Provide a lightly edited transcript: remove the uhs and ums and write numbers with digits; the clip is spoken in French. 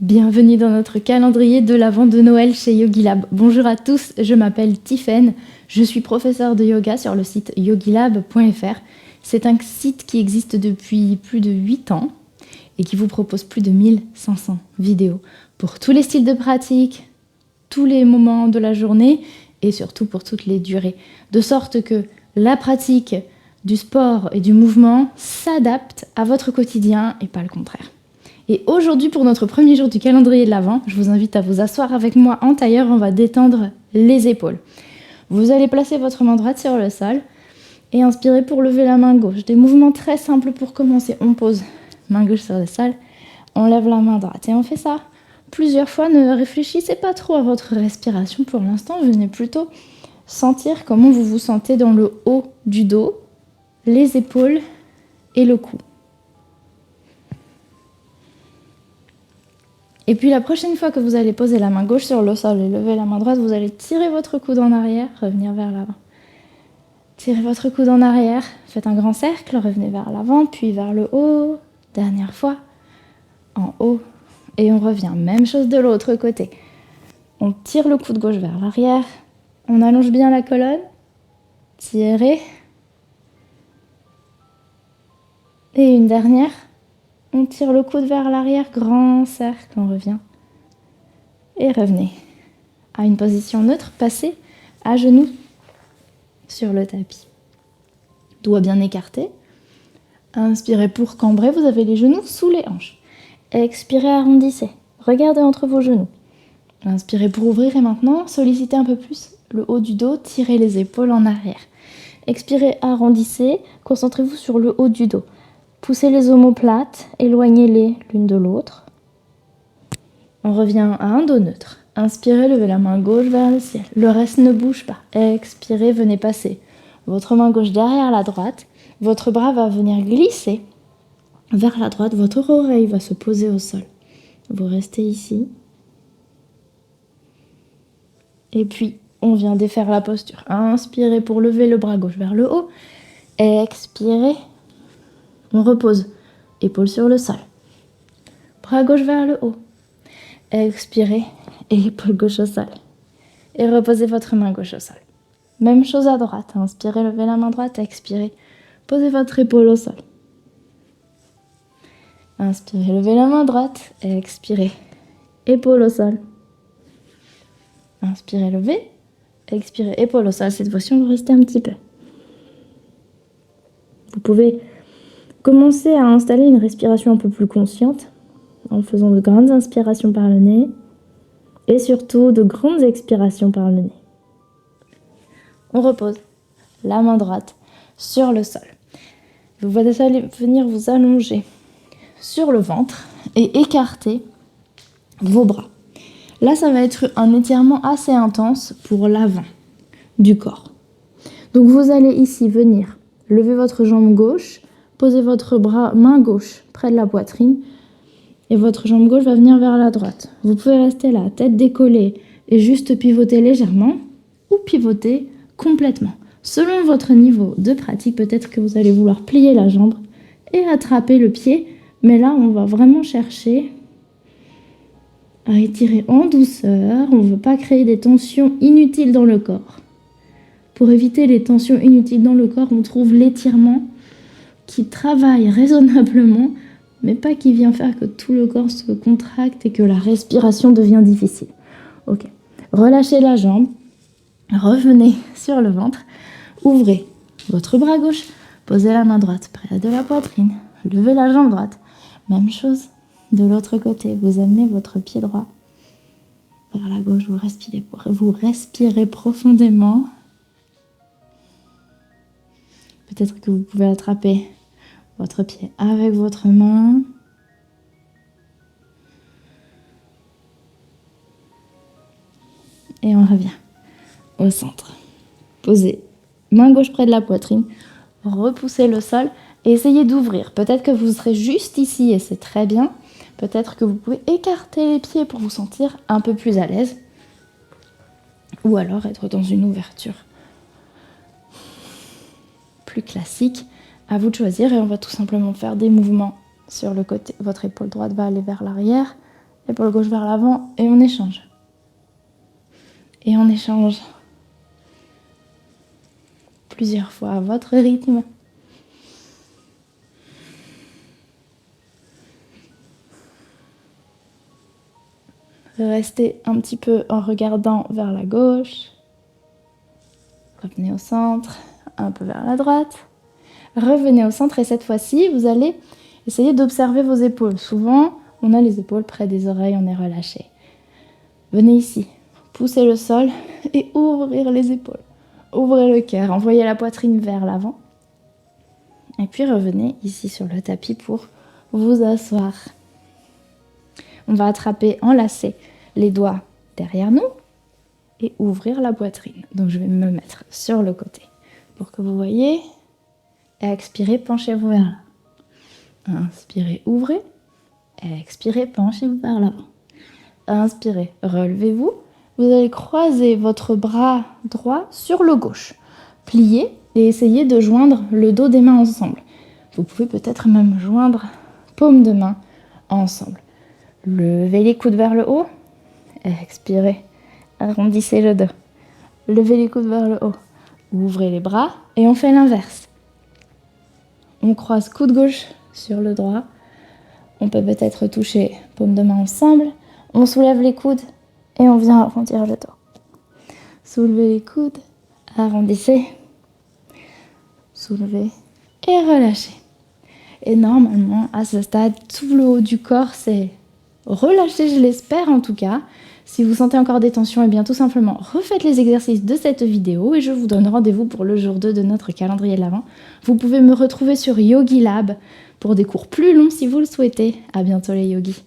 Bienvenue dans notre calendrier de l'Avent de Noël chez Yogilab. Bonjour à tous, je m'appelle Tiffaine, je suis professeure de yoga sur le site yogilab.fr. C'est un site qui existe depuis plus de 8 ans et qui vous propose plus de 1500 vidéos pour tous les styles de pratique, tous les moments de la journée et surtout pour toutes les durées. De sorte que la pratique du sport et du mouvement s'adapte à votre quotidien et pas le contraire. Et aujourd'hui, pour notre premier jour du calendrier de l'Avent, je vous invite à vous asseoir avec moi en tailleur, on va détendre les épaules. Vous allez placer votre main droite sur le sol et inspirer pour lever la main gauche. Des mouvements très simples pour commencer. On pose main gauche sur le sol, on lève la main droite et on fait ça plusieurs fois. Ne réfléchissez pas trop à votre respiration pour l'instant, venez plutôt sentir comment vous vous sentez dans le haut du dos, les épaules et le cou. Et puis la prochaine fois que vous allez poser la main gauche sur le sol et lever la main droite, vous allez tirer votre coude en arrière, revenir vers l'avant. Tirez votre coude en arrière, faites un grand cercle, revenez vers l'avant, puis vers le haut. Dernière fois, en haut, et on revient. Même chose de l'autre côté. On tire le coude gauche vers l'arrière, on allonge bien la colonne, tirez. Et une dernière. On tire le coude vers l'arrière, grand cercle, on revient. Et revenez à une position neutre, passez à genoux sur le tapis. Doigts bien écartés. Inspirez pour cambrer, vous avez les genoux sous les hanches. Expirez, arrondissez. Regardez entre vos genoux. Inspirez pour ouvrir et maintenant, sollicitez un peu plus le haut du dos, tirez les épaules en arrière. Expirez, arrondissez, concentrez-vous sur le haut du dos. Poussez les omoplates, éloignez-les l'une de l'autre. On revient à un dos neutre. Inspirez, levez la main gauche vers le ciel. Le reste ne bouge pas. Expirez, venez passer votre main gauche derrière la droite. Votre bras va venir glisser vers la droite. Votre oreille va se poser au sol. Vous restez ici. Et puis, on vient défaire la posture. Inspirez pour lever le bras gauche vers le haut. Expirez. On repose, épaules sur le sol. Bras gauche vers le haut. Expirez et épaule gauche au sol. Et reposez votre main gauche au sol. Même chose à droite. Inspirez, levez la main droite. Expirez, posez votre épaule au sol. Inspirez, levez la main droite. Expirez, épaule au sol. Inspirez, levez. Expirez, épaule au sol. Cette fois-ci, on va rester un petit peu. Vous pouvez commencez à installer une respiration un peu plus consciente en faisant de grandes inspirations par le nez et surtout de grandes expirations par le nez. On repose la main droite sur le sol. Vous allez venir vous allonger sur le ventre et écarter vos bras. Là, ça va être un étirement assez intense pour l'avant du corps. Donc vous allez ici venir lever votre jambe gauche, posez votre main gauche près de la poitrine et votre jambe gauche va venir vers la droite. Vous pouvez rester là, tête décollée et juste pivoter légèrement ou pivoter complètement. Selon votre niveau de pratique, peut-être que vous allez vouloir plier la jambe et attraper le pied, mais là, on va vraiment chercher à étirer en douceur. On ne veut pas créer des tensions inutiles dans le corps. Pour éviter les tensions inutiles dans le corps, on trouve l'étirement qui travaille raisonnablement, mais pas qui vient faire que tout le corps se contracte et que la respiration devient difficile. Ok. Relâchez la jambe, revenez sur le ventre, ouvrez votre bras gauche, posez la main droite près de la poitrine, levez la jambe droite. Même chose de l'autre côté, vous amenez votre pied droit vers la gauche, vous respirez profondément. Peut-être que vous pouvez attraper votre pied avec votre main. Et on revient au centre. Posez main gauche près de la poitrine. Repoussez le sol et essayez d'ouvrir. Peut-être que vous serez juste ici et c'est très bien. Peut-être que vous pouvez écarter les pieds pour vous sentir un peu plus à l'aise. Ou alors être dans une ouverture plus classique. À vous de choisir et on va tout simplement faire des mouvements sur le côté. Votre épaule droite va aller vers l'arrière Épaule gauche vers l'avant et on échange. Et on échange. Plusieurs fois à votre rythme. Restez un petit peu en regardant vers la gauche. Revenez au centre, un peu vers la droite. Revenez au centre et cette fois-ci, vous allez essayer d'observer vos épaules. Souvent, on a les épaules près des oreilles, on est relâché. Venez ici, poussez le sol et ouvrir les épaules. Ouvrez le cœur, envoyez la poitrine vers l'avant. Et puis revenez ici sur le tapis pour vous asseoir. On va attraper, enlacer les doigts derrière nous et ouvrir la poitrine. Donc je vais me mettre sur le côté pour que vous voyez. Et expirez, penchez-vous vers l'avant. Inspirez, ouvrez. Expirez, penchez-vous vers l'avant. Inspirez, relevez-vous. Vous allez croiser votre bras droit sur le gauche. Pliez et essayez de joindre le dos des mains ensemble. Vous pouvez peut-être même joindre paume de main ensemble. Levez les coudes vers le haut. Expirez, arrondissez le dos. Levez les coudes vers le haut. Ouvrez les bras et on fait l'inverse. On croise coude gauche sur le droit. On peut peut-être toucher paume de main ensemble. On soulève les coudes et on vient arrondir le dos. Soulevez les coudes, arrondissez, soulevez et relâchez. Et normalement, à ce stade, tout le haut du corps s'est relâché, je l'espère en tout cas. Si vous sentez encore des tensions, eh bien tout simplement refaites les exercices de cette vidéo et je vous donne rendez-vous pour le jour 2 de notre calendrier de l'Avent. Vous pouvez me retrouver sur Yogi Lab pour des cours plus longs si vous le souhaitez. À bientôt les yogis.